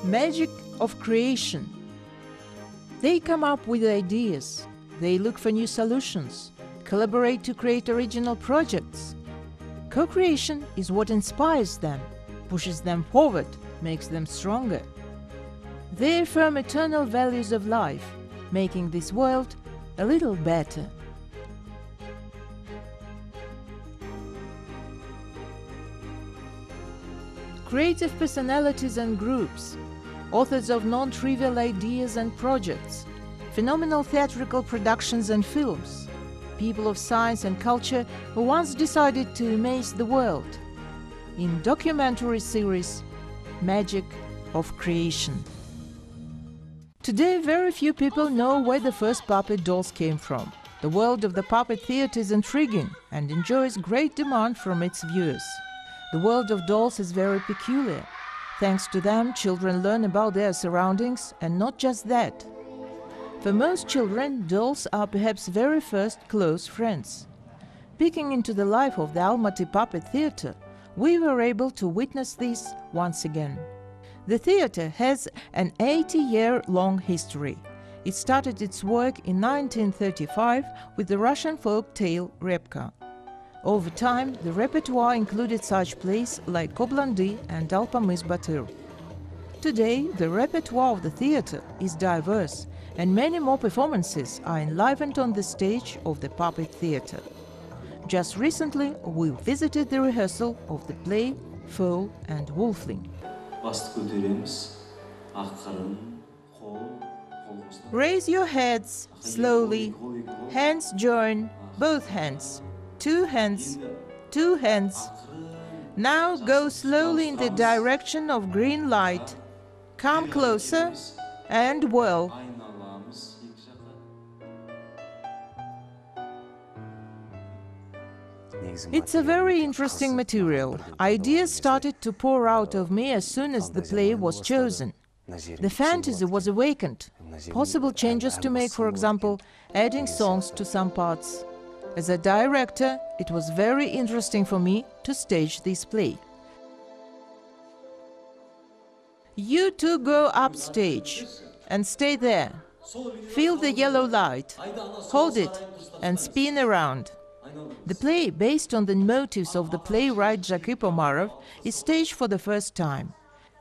Magic of creation. They come up with ideas, they look for new solutions, collaborate to create original projects. Co-creation is what inspires them, pushes them forward, makes them stronger. They affirm eternal values of life, making this world a little better. Creative personalities and groups, authors of non-trivial ideas and projects, phenomenal theatrical productions and films, people of science and culture who once decided to amaze the world. In documentary series, Magic of Creation. Today, very few people know where the first puppet dolls came from. The world of the puppet theater is intriguing and enjoys great demand from its viewers. The world of dolls is very peculiar. Thanks to them, children learn about their surroundings, and not just that. For most children, dolls are perhaps very first close friends. Peeking into the life of the Almaty Puppet Theatre, we were able to witness this once again. The theatre has an 80-year-long history. It started its work in 1935 with the Russian folk tale Repka. Over time, the repertoire included such plays like Koblandi and Alpamys Batyr. Today, the repertoire of the theatre is diverse, and many more performances are enlivened on the stage of the puppet theatre. Just recently, we visited the rehearsal of the play Foal and Wolfling. Raise your heads slowly, hands join, both hands. Two hands, two hands. Now go slowly in the direction of green light. Come closer and whirl. It's a very interesting material. Ideas started to pour out of me as soon as the play was chosen. The fantasy was awakened. Possible changes to make, for example, adding songs to some parts. As a director, it was very interesting for me to stage this play. You two go upstage and stay there. Feel the yellow light, hold it and spin around. The play, based on the motifs of the playwright Jakip Omarov, is staged for the first time.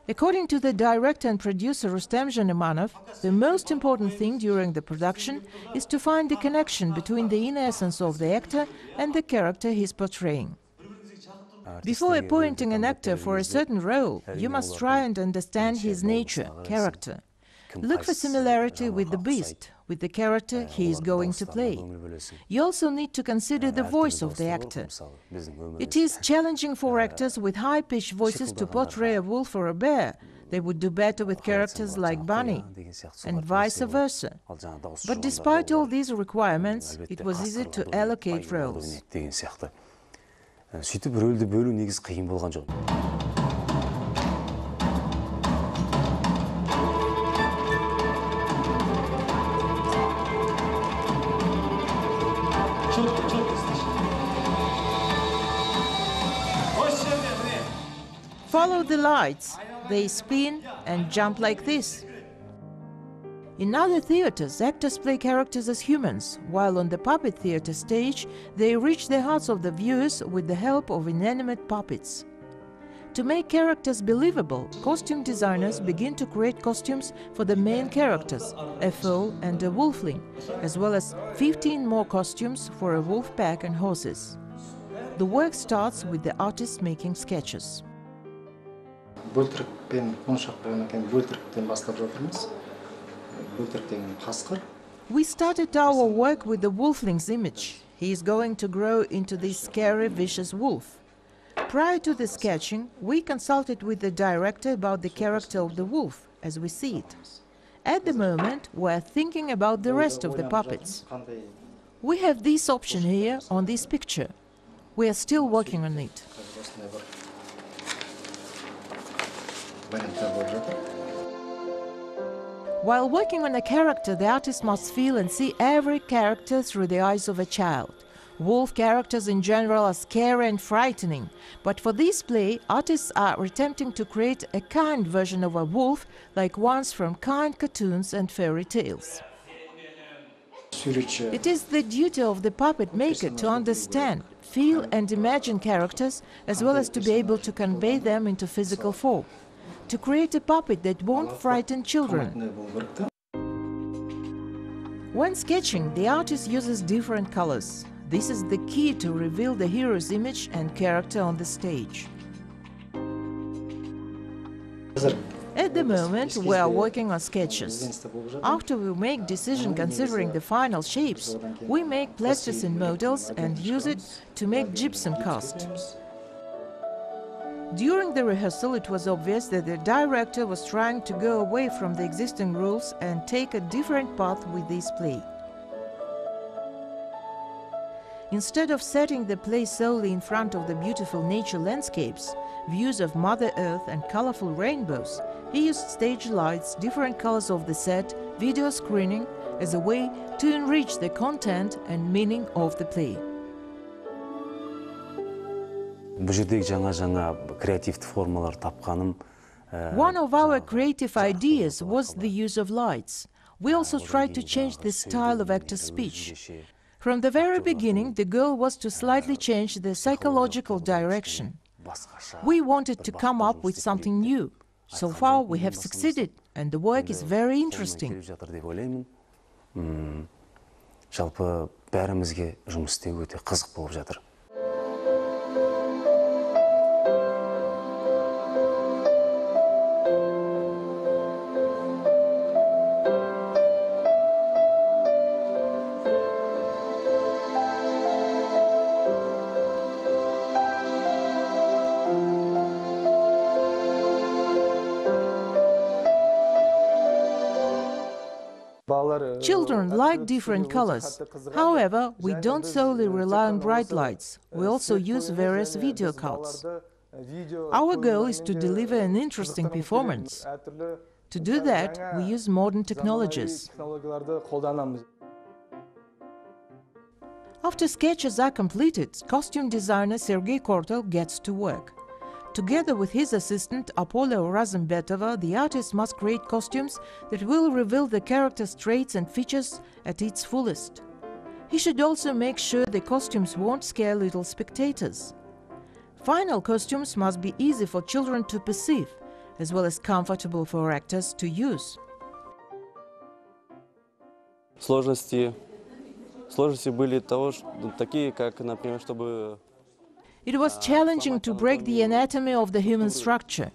According to the director and producer Rustem Janemanov, the most important thing during the production is to find the connection between the inner essence of the actor and the character he's portraying. Before appointing an actor for a certain role, you must try and understand his nature, character. Look for similarity with the beast, with the character he is going to play. You also need to consider the voice of the actor. It is challenging for actors with high-pitched voices to portray a wolf or a bear. They would do better with characters like Bunny, and vice versa. But despite all these requirements, it was easy to allocate roles. Follow the lights. They spin and jump like this. In other theaters, actors play characters as humans, while on the puppet theater stage, they reach the hearts of the viewers with the help of inanimate puppets. To make characters believable, costume designers begin to create costumes for the main characters, a foal and a wolfling, as well as 15 more costumes for a wolf pack and horses. The work starts with the artist making sketches. We started our work with the wolfling's image. He is going to grow into this scary, vicious wolf. Prior to the sketching, we consulted with the director about the character of the wolf, as we see it. At the moment, we are thinking about the rest of the puppets. We have this option here on this picture. We are still working on it. While working on a character, the artist must feel and see every character through the eyes of a child. Wolf characters in general are scary and frightening, but for this play, artists are attempting to create a kind version of a wolf like ones from kind cartoons and fairy tales. It is the duty of the puppet maker to understand, feel and imagine characters as well as to be able to convey them into physical form, to create a puppet that won't frighten children. When sketching, the artist uses different colors. This is the key to reveal the hero's image and character on the stage. At the moment, we are working on sketches. After we make decision considering the final shapes, we make plasticine models and use it to make gypsum cast. During the rehearsal, it was obvious that the director was trying to go away from the existing rules and take a different path with this play. Instead of setting the play solely in front of the beautiful nature landscapes, views of Mother Earth and colorful rainbows, he used stage lights, different colors of the set, video screening as a way to enrich the content and meaning of the play. One of our creative ideas was the use of lights. We also tried to change the style of actor's speech. From the very beginning, the goal was to slightly change the psychological direction. We wanted to come up with something new. So far, we have succeeded, and the work is very interesting. Children like different colors. However, we don't solely rely on bright lights. We also use various video cuts. Our goal is to deliver an interesting performance. To do that, we use modern technologies. After sketches are completed, costume designer Sergei Kortel gets to work. Together with his assistant Apollo Razmbetova, the artist must create costumes that will reveal the character's traits and features at its fullest. He should also make sure the costumes won't scare little spectators. Final costumes must be easy for children to perceive, as well as comfortable for actors to use. Сложности были такие, как, например, чтобы... It was challenging to break the anatomy of the human structure.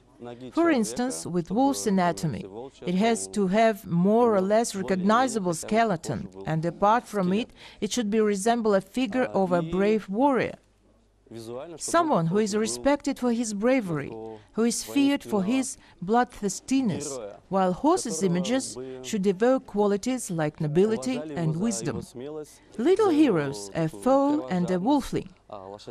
For instance, with wolf's anatomy, it has to have more or less recognizable skeleton, and apart from it, it should resemble a figure of a brave warrior. Someone who is respected for his bravery, who is feared for his bloodthirstiness, while horses' images should evoke qualities like nobility and wisdom. Little heroes, a foal and a wolfling.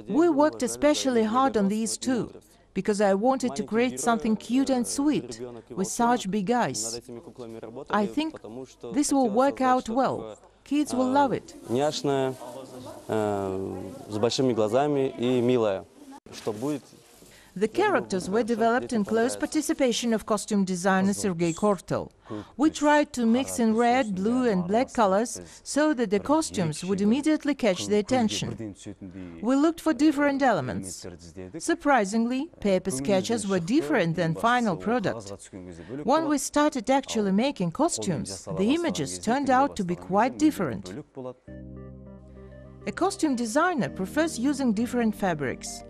We worked especially hard on these two, because I wanted to create something cute and sweet, with such big eyes. I think this will work out well. Kids will love it. Няшная, с большими глазами и милая. Что будет? The characters were developed in close participation of costume designer Sergei Kortel. We tried to mix in red, blue and black colors so that the costumes would immediately catch the attention. We looked for different elements. Surprisingly, paper sketches were different than final product. When we started actually making costumes, the images turned out to be quite different. A costume designer prefers using different fabrics.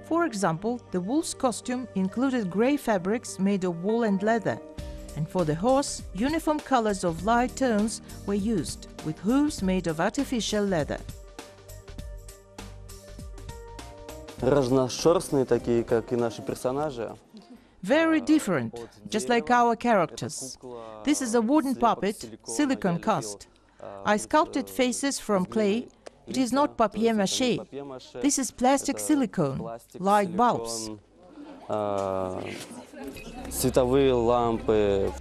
For example, the wolf's costume included grey fabrics made of wool and leather, and for the horse, uniform colors of light tones were used, with hooves made of artificial leather. Разношерстные такие, как и наши персонажи. Very different, just like our characters. This is a wooden puppet, silicone cast. I sculpted faces from clay. It is not papier-mâché. This is plastic silicone, like bulbs. Световые лампы.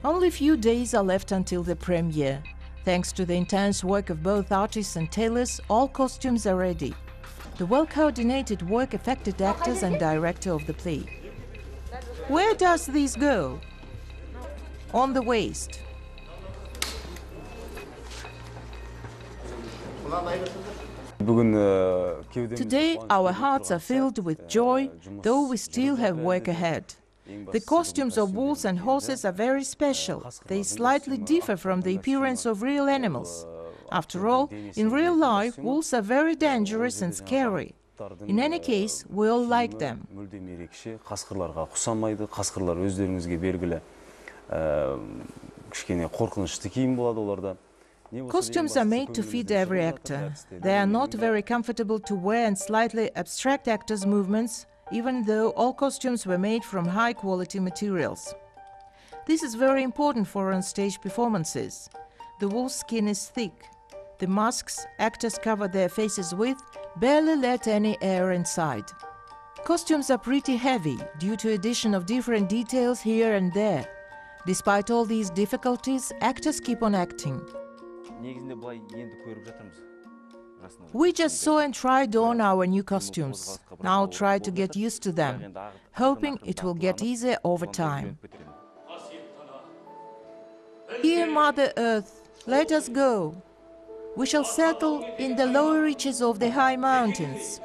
Only few days are left until the premiere. Thanks to the intense work of both artists and tailors, all costumes are ready. The well-coordinated work affected actors and director of the play. Where does this go? On the waist. Today, our hearts are filled with joy, though we still have work ahead. The costumes of wolves and horses are very special. They slightly differ from the appearance of real animals. After all, in real life, wolves are very dangerous and scary. In any case, we all like them. Costumes are made to fit every actor. They are not very comfortable to wear and slightly abstract actors' movements, even though all costumes were made from high-quality materials. This is very important for on-stage performances. The wolf's skin is thick. The masks actors cover their faces with barely let any air inside. Costumes are pretty heavy due to addition of different details here and there. Despite all these difficulties, actors keep on acting. We just saw and tried on our new costumes. Now try to get used to them, hoping it will get easier over time. Dear Mother Earth, let us go. We shall settle in the lower reaches of the high mountains.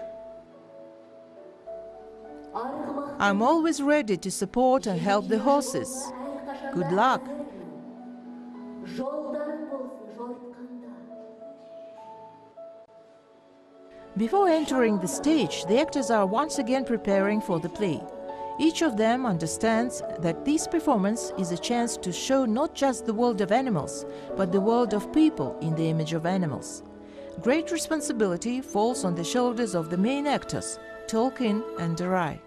I'm always ready to support and help the horses. Good luck. Before entering the stage, the actors are once again preparing for the play. Each of them understands that this performance is a chance to show not just the world of animals, but the world of people in the image of animals. Great responsibility falls on the shoulders of the main actors, Tolkien and Joly.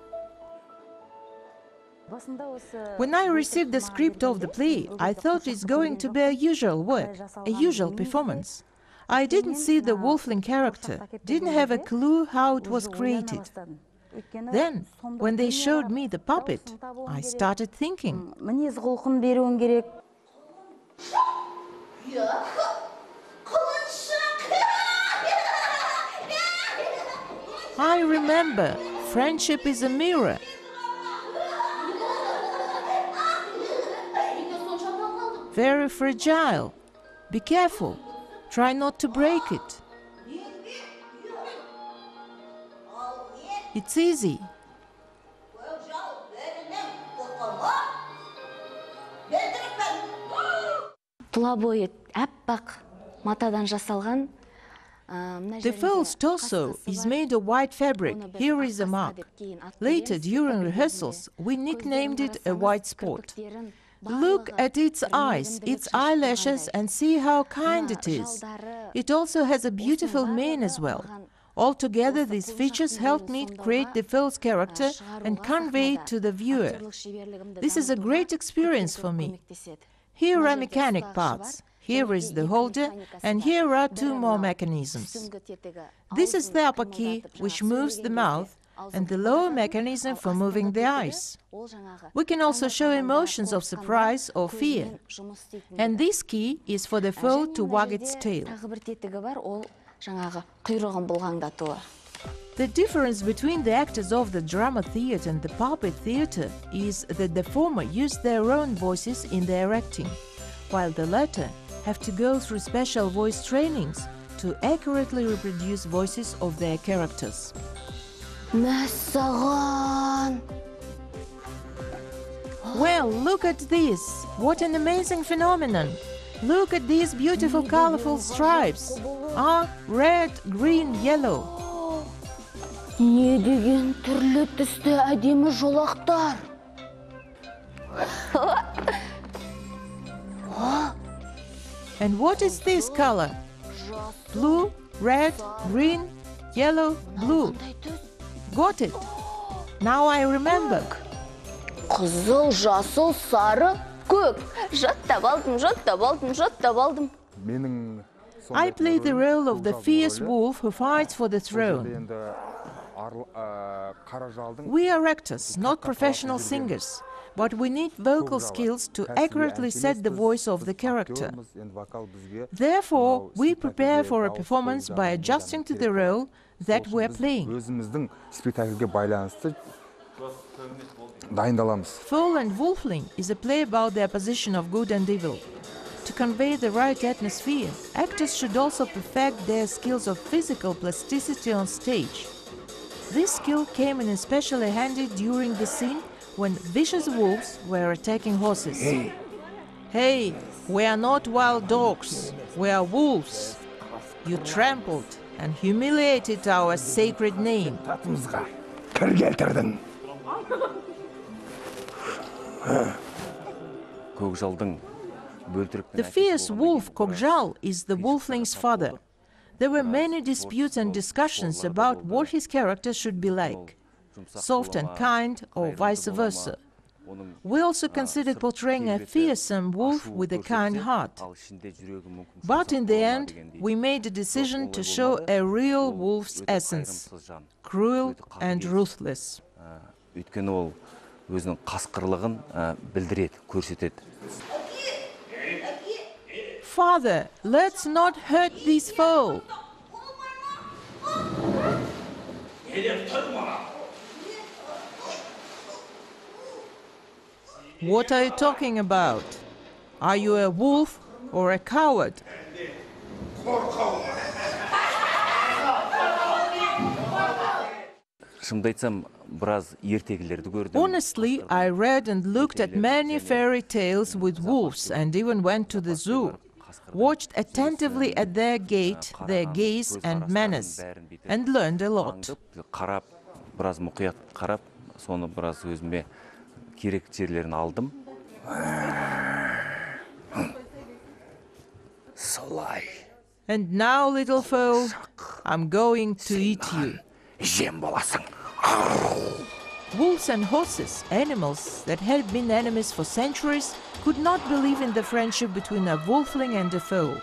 When I received the script of the play, I thought it's going to be a usual work, a usual performance. I didn't see the wolfling character, didn't have a clue how it was created. Then, when they showed me the puppet, I started thinking. I remember, friendship is a mirror. Very fragile. Be careful. Try not to break it. It's easy. The foal's torso is made of white fabric. Here is a mark. Later, during rehearsals, we nicknamed it a white spot. Look at its eyes, its eyelashes, and see how kind it is. It also has a beautiful mane as well. Altogether, these features helped me create the foal's character and convey it to the viewer. This is a great experience for me. Here are mechanic parts. Here is the holder, and here are two more mechanisms. This is the upper key, which moves the mouth, and the lower mechanism for moving the eyes. We can also show emotions of surprise or fear. And this key is for the foal to wag its tail. The difference between the actors of the drama theatre and the puppet theatre is that the former use their own voices in their acting, while the latter have to go through special voice trainings to accurately reproduce voices of their characters. Well, look at this! What an amazing phenomenon! Look at these beautiful colorful stripes! Red, green, yellow. Не деген түрлі түсті әдемі жолақтар. And what is this color? Blue, red, green, yellow, blue. Got it. Now I remember. Қызыл, жасыл, сары, көк. Жаттап алдым. I play the role of the fierce wolf who fights for the throne. We are actors, not professional singers, but we need vocal skills to accurately set the voice of the character. Therefore, we prepare for a performance by adjusting to the role that we're playing. Foal and Wolfling is a play about the opposition of good and evil. To convey the right atmosphere, actors should also perfect their skills of physical plasticity on stage. This skill came in especially handy during the scene when vicious wolves were attacking horses. Hey, we are not wild dogs, we are wolves. You trampled and humiliated our sacred name. The fierce wolf Kokjal is the wolfling's father. There were many disputes and discussions about what his character should be like, soft and kind or vice versa. We also considered portraying a fearsome wolf with a kind heart. But in the end, we made a decision to show a real wolf's essence, cruel and ruthless. Father, let's not hurt this foal. What are you talking about? Are you a wolf or a coward? Honestly, I read and looked at many fairy tales with wolves and even went to the zoo, watched attentively at their gait, their gaze and manners, and learned a lot. And now, little foal, I'm going to eat you. Wolves and horses, animals that had been enemies for centuries, could not believe in the friendship between a wolfling and a foal.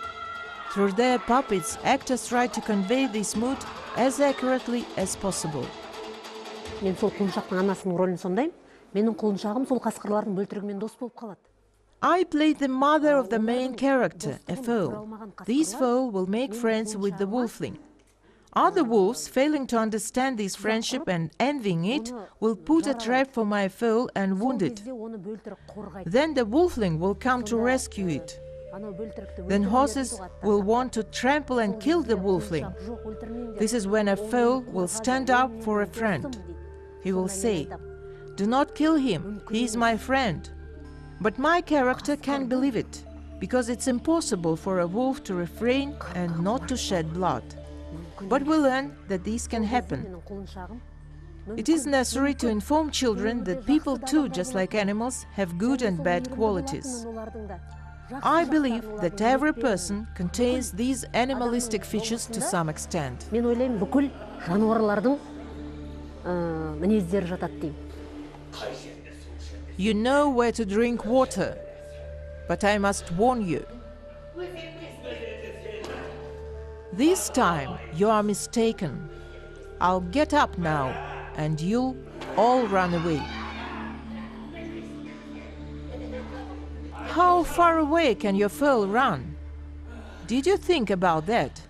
Through their puppets, actors tried to convey this mood as accurately as possible. I played the mother of the main character, a foal. This foal will make friends with the wolfling. Other wolves, failing to understand this friendship and envying it, will put a trap for my foal and wound it. Then the wolfling will come to rescue it. Then horses will want to trample and kill the wolfling. This is when a foal will stand up for a friend. He will say, "Do not kill him, he is my friend." But my character can't believe it, because it's impossible for a wolf to refrain and not to shed blood. But we learn that this can happen. It is necessary to inform children that people too, just like animals, have good and bad qualities. I believe that every person contains these animalistic features to some extent. You know where to drink water, but I must warn you. This time you are mistaken. I'll get up now, and you'll all run away. How far away can your foal run? Did you think about that?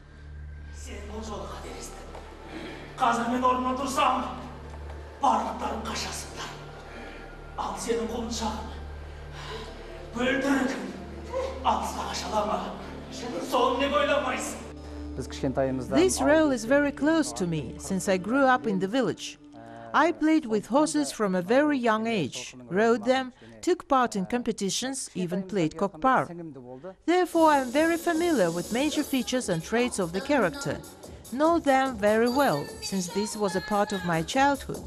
This role is very close to me, since I grew up in the village. I played with horses from a very young age, rode them, took part in competitions, even played kokpar. Therefore, I am very familiar with major features and traits of the character. Know them very well, since this was a part of my childhood.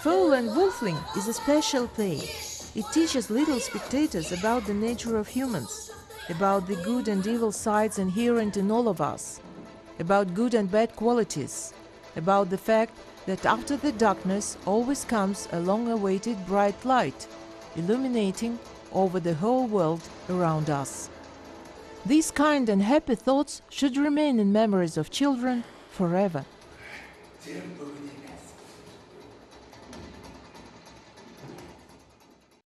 Foal and Wolfling is a special play. It teaches little spectators about the nature of humans, about the good and evil sides inherent in all of us, about good and bad qualities, about the fact that after the darkness always comes a long-awaited bright light, illuminating over the whole world around us. These kind and happy thoughts should remain in memories of children forever. Всем добрый день.